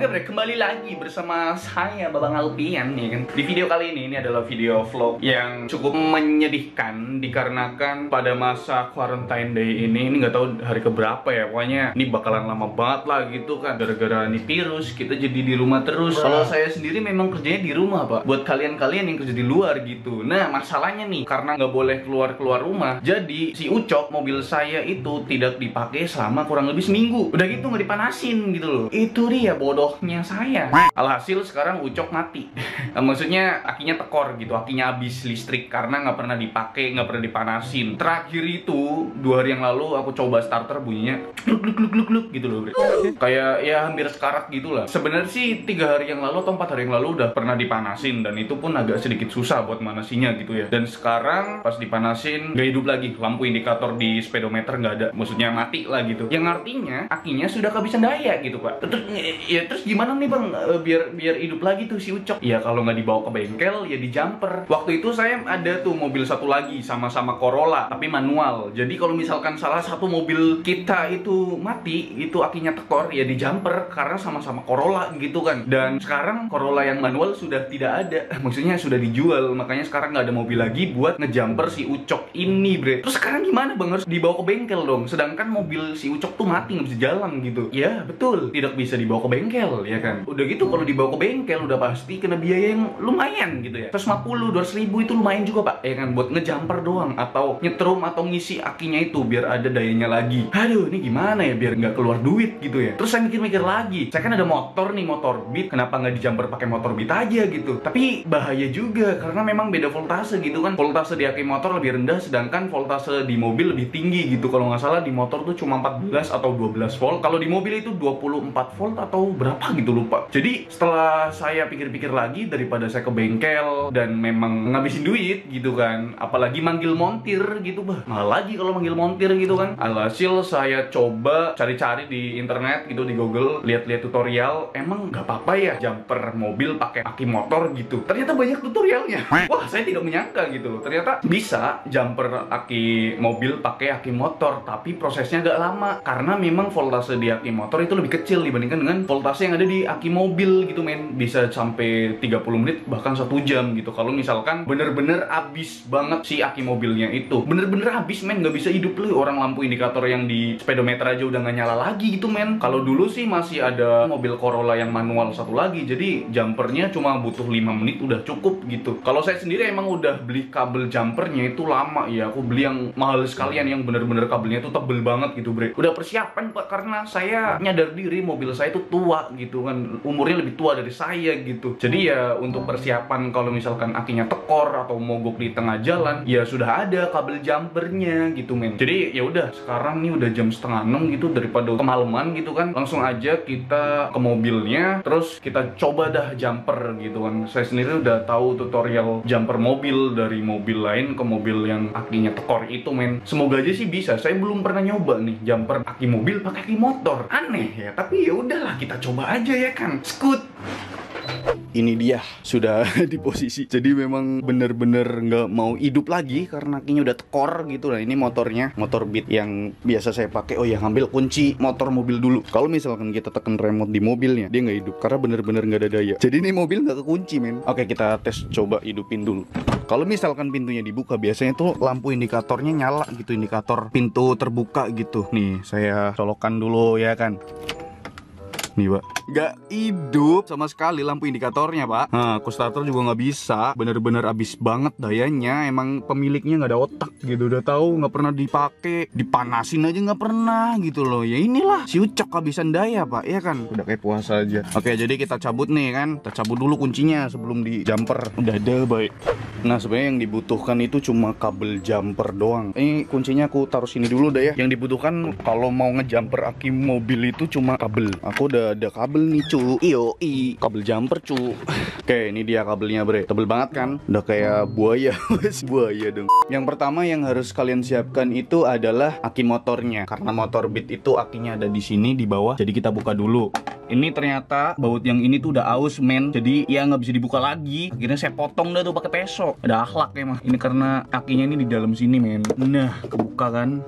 Oke bre, kembali lagi bersama saya Babang Alpian nih kan. Di video kali ini adalah video vlog yang cukup menyedihkan dikarenakan pada masa quarantine day ini nggak tahu hari keberapa ya. Pokoknya ini bakalan lama banget lah gitu kan. Gara-gara ini virus kita jadi di rumah terus. Kalau saya sendiri memang kerjanya di rumah pak. Buat kalian-kalian yang kerja di luar gitu. Nah masalahnya nih karena nggak boleh keluar rumah. Jadi si Ucok mobil saya itu tidak dipakai selama kurang lebih seminggu. Udah gitu nggak dipanasin gitu loh. Itu dia bodohnya saya. Alhasil sekarang Ucok mati. Maksudnya akinya tekor gitu, akinya habis listrik karena nggak pernah dipakai, nggak pernah dipanasin. Terakhir itu 2 hari yang lalu aku coba starter bunyinya gluk gitu loh bre. Kayak ya hampir sekarat gitu lah. Sebenarnya sih 3 hari yang lalu atau 4 hari yang lalu udah pernah dipanasin dan itu pun agak sedikit susah buat manasinya gitu ya. Dan sekarang pas dipanasin nggak hidup lagi, lampu indikator di speedometer nggak ada, maksudnya mati lah gitu. Yang artinya akinya sudah kehabisan daya gitu pak. Terus gimana nih bang biar hidup lagi tuh si Ucok? Ya kalau nggak dibawa ke bengkel ya di jumper. Waktu itu saya ada tuh mobil satu lagi sama-sama Corolla tapi manual. Jadi kalau misalkan salah satu mobil kita itu mati, itu akinya tekor ya di jumper karena sama-sama Corolla gitu kan. Dan sekarang Corolla yang manual sudah tidak ada, maksudnya sudah dijual, makanya sekarang nggak ada mobil lagi buat ngejumper si Ucok ini bre. Terus sekarang gimana bang? Harus dibawa ke bengkel dong, sedangkan mobil si Ucok tuh mati nggak bisa jalan gitu. Ya betul, tidak bisa dibawa ke bengkel ya kan. Udah gitu kalau dibawa ke bengkel udah pasti kena biaya yang lumayan gitu ya. 150-200 ribu itu lumayan juga pak ya kan, buat ngejumper doang atau nyetrum atau ngisi akinya itu biar ada dayanya lagi. Aduh ini gimana ya biar nggak keluar duit gitu ya. Terus saya mikir-mikir lagi, saya kan ada motor nih, motor Beat, kenapa nggak dijumper pakai motor Beat aja gitu. Tapi bahaya juga karena memang beda voltase gitu kan. Voltase di aki motor lebih rendah sedangkan voltase di mobil lebih tinggi gitu. Kalau nggak salah di motor tuh cuma 14 atau 12 volt, kalau di mobil itu 24 volt atau berapa gitu lupa. Jadi setelah saya pikir-pikir lagi, daripada saya ke bengkel dan memang ngabisin duit gitu kan, apalagi manggil montir gitu bah, malah lagi kalau manggil montir gitu kan. Alhasil saya coba cari-cari di internet gitu, di Google, lihat-lihat tutorial. Emang nggak apa-apa ya jumper mobil pakai aki motor gitu. Ternyata banyak tutorialnya. Wah saya tidak menyangka gitu loh. Ternyata bisa jumper aki mobil pakai aki motor, tapi prosesnya agak lama karena memang voltase di aki motor itu lebih kecil dibandingkan dengan voltase yang ada di aki mobil gitu men. Bisa sampai 30 menit bahkan 1 jam gitu kalau misalkan bener-bener habis banget si aki mobilnya itu. Bener-bener habis men, nggak bisa hidup lu. Orang lampu indikator yang di speedometer aja udah nggak nyala lagi gitu men. Kalau dulu sih masih ada mobil Corolla yang manual satu lagi, jadi jumpernya cuma butuh 5 menit udah cukup gitu. Kalau saya sendiri emang udah beli kabel jumpernya itu lama ya. Aku beli yang mahal sekalian yang bener-bener kabelnya tuh tebel banget gitu bre. Udah persiapan pak karena saya nyadar diri mobil saya tuh tua gitu kan, umurnya lebih tua dari saya gitu. Jadi ya untuk persiapan kalau misalkan akinya tekor atau mogok di tengah jalan ya sudah ada kabel jumpernya gitu men. Jadi ya udah sekarang nih udah jam 5:30 gitu, daripada kemalaman gitu kan, langsung aja kita ke mobilnya terus kita coba dah jumper gitu kan. Saya sendiri udah tahu tutorial jumper mobil dari mobil lain ke mobil yang akinya tekor itu men. Semoga aja sih bisa. Saya belum pernah nyoba nih jumper aki mobil pakai aki motor. Aneh ya, tapi ya udahlah kita coba aja ya kan. Skut. Ini dia sudah di posisi. Jadi memang bener-bener nggak mau hidup lagi karena akinya udah tekor gitu lah. Ini motornya, motor Beat yang biasa saya pakai. Oh ya, ngambil kunci motor mobil dulu. Kalau misalkan kita tekan remote di mobilnya, dia nggak hidup karena bener-bener nggak ada daya. Jadi ini mobil nggak kekunci men. Oke kita tes, coba hidupin dulu. Kalau misalkan pintunya dibuka, biasanya tuh lampu indikatornya nyala gitu, indikator pintu terbuka gitu. Nih saya colokan dulu ya kan. Nih pak, nggak hidup sama sekali lampu indikatornya pak. Nah, aku starter juga nggak bisa, bener-bener abis banget dayanya. Emang pemiliknya nggak ada otak gitu, udah tahu nggak pernah dipakai, dipanasin aja nggak pernah gitu loh. Ya inilah si Ucok kehabisan daya pak, ya kan. Udah kayak puasa aja. Oke jadi kita cabut nih kan, kita cabut dulu kuncinya sebelum di jumper. Udah ada baik. Nah sebenarnya yang dibutuhkan itu cuma kabel jumper doang. Ini kuncinya aku taruh sini dulu deh ya. Yang dibutuhkan kalau mau ngejumper aki mobil itu cuma kabel. Aku udah ada kabel nih cu. Yoi, kabel jumper cu. Oke ini dia kabelnya bre. Tebel banget kan? Udah kayak buaya. Buaya dong. Yang pertama yang harus kalian siapkan itu adalah aki motornya. Karena motor Beat itu akinya ada di sini di bawah. Jadi kita buka dulu. Ini ternyata baut yang ini tuh udah aus men. Jadi ya nggak bisa dibuka lagi. Akhirnya saya potong dah tuh pakai peso. Ada akhlak emang. Ini karena akinya ini di dalam sini men. Nah kebuka kan.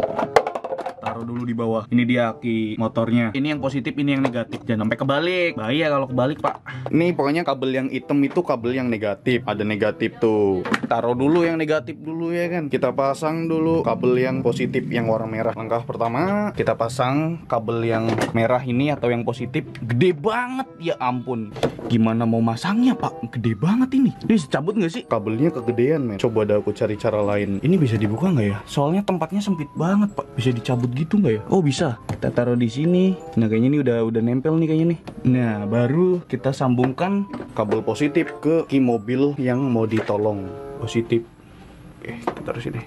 taruh dulu di bawah. Ini dia aki motornya. Ini yang positif, ini yang negatif. Jangan sampai kebalik. Bahaya kalau kebalik, Pak. Nih pokoknya kabel yang hitam itu kabel yang negatif. Ada negatif tuh. Taruh dulu yang negatif dulu ya kan. Kita pasang dulu kabel yang positif yang warna merah. Langkah pertama, kita pasang kabel yang merah ini atau yang positif. Gede banget, ya ampun. Gimana mau masangnya, Pak? Gede banget ini. Ini bisa cabut nggak sih? Kabelnya kegedean, men. Coba dah aku cari cara lain. Ini bisa dibuka nggak ya? Soalnya tempatnya sempit banget, Pak. Bisa dicabut gitu nggak ya? Oh, bisa. Kita taruh di sini. Nah, kayaknya ini udah nempel nih kayaknya nih. Nah, baru kita sambungkan kabel positif ke ki mobil yang mau ditolong. Positif. Oke, kita taruh sini.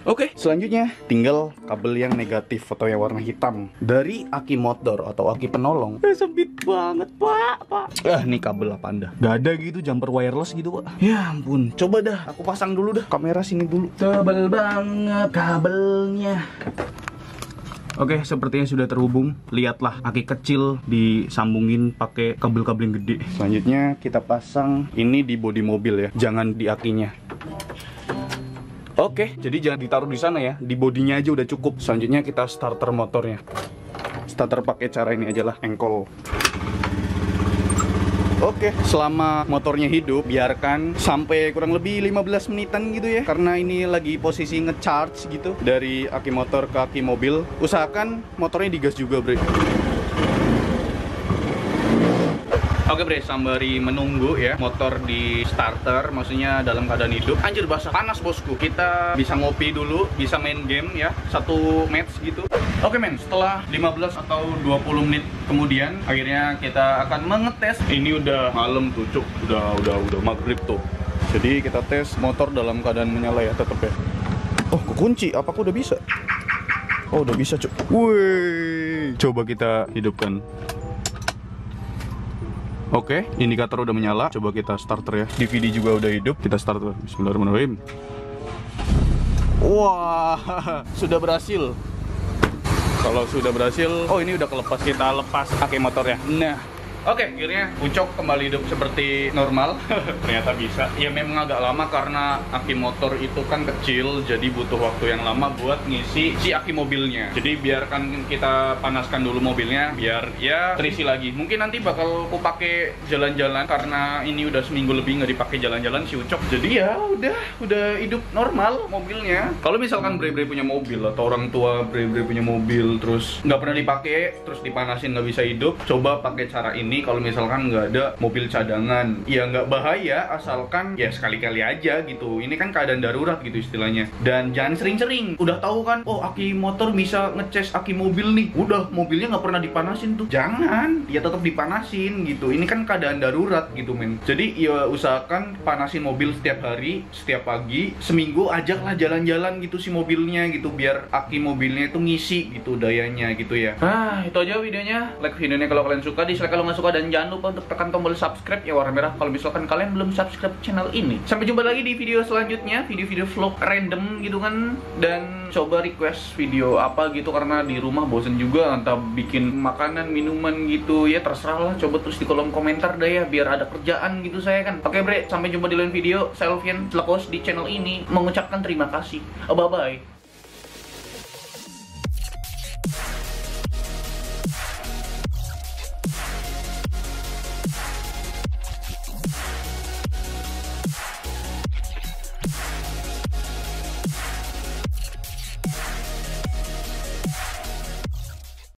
Oke, selanjutnya tinggal kabel yang negatif atau yang warna hitam dari aki motor atau aki penolong. Sempit banget, Pak. Nih kabel apa Anda? Gak ada gitu jumper wireless gitu, Pak. Ya ampun, coba dah aku pasang dulu dah. Kamera sini dulu. Tebel banget kabelnya. Oke, sepertinya sudah terhubung. Lihatlah, aki kecil disambungin pakai kabel-kabel yang gede. Selanjutnya kita pasang ini di bodi mobil ya, jangan di akinya. Oke, jadi jangan ditaruh di sana ya, di bodinya aja udah cukup. Selanjutnya kita starter motornya. Starter pakai cara ini aja lah, engkol. Oke, selama motornya hidup, biarkan sampai kurang lebih 15 menitan gitu ya. Karena ini lagi posisi ngecharge gitu dari aki motor ke aki mobil. Usahakan motornya digas juga, Bre. Oke bre, sembari menunggu ya motor di starter, maksudnya dalam keadaan hidup. Anjir basah, panas bosku. Kita bisa ngopi dulu, bisa main game ya, satu match gitu. Oke men, setelah 15 atau 20 menit kemudian, akhirnya kita akan mengetes. Ini udah malam tuh cuk, udah maghrib tuh. Jadi kita tes motor dalam keadaan menyala ya, tetep ya. Oh, kekunci, apa aku udah bisa? Oh, udah bisa cuk. Wih, coba kita hidupkan. Oke, indikator udah menyala. Coba kita starter ya. DVD juga udah hidup. Kita starter. Bismillahirrahmanirrahim. Wah, sudah berhasil. Kalau sudah berhasil, oh ini udah kelepas. Kita lepas pakai motornya. Nah, oke, akhirnya Ucok kembali hidup seperti normal. Ternyata bisa. Ya memang agak lama karena aki motor itu kan kecil, jadi butuh waktu yang lama buat ngisi si aki mobilnya. Jadi biarkan kita panaskan dulu mobilnya biar ya terisi lagi. Mungkin nanti bakal aku pakai jalan-jalan karena ini udah seminggu lebih nggak dipakai jalan-jalan si Ucok. Jadi ya udah hidup normal mobilnya. Kalau misalkan Bre-Bre punya mobil atau orang tua Bre-Bre punya mobil terus nggak pernah dipakai, terus dipanasin nggak bisa hidup, coba pakai cara ini. Kalau misalkan nggak ada mobil cadangan, ya nggak bahaya asalkan ya sekali-kali aja gitu. Ini kan keadaan darurat gitu istilahnya. Dan jangan sering-sering. Udah tahu kan, oh aki motor bisa ngecas aki mobil nih. Udah mobilnya nggak pernah dipanasin tuh. Jangan, ya tetap dipanasin gitu. Ini kan keadaan darurat gitu men. Jadi ya usahakan panasin mobil setiap hari, setiap pagi. Seminggu ajaklah jalan-jalan gitu si mobilnya gitu biar aki mobilnya itu ngisi gitu dayanya gitu ya. Itu aja videonya. Like videonya kalau kalian suka, dislike kalau nggak suka, dan jangan lupa untuk tekan tombol subscribe ya warna merah kalau misalkan kalian belum subscribe channel ini. Sampai jumpa lagi di video selanjutnya, video-video vlog random gitu kan. Dan coba request video apa gitu karena di rumah bosen juga entah bikin makanan, minuman gitu ya, terserah lah. Coba terus di kolom komentar deh ya biar ada kerjaan gitu saya kan. Oke bre, sampai jumpa di lain video. Saya Alfian, Telekos di channel ini mengucapkan terima kasih. Bye bye.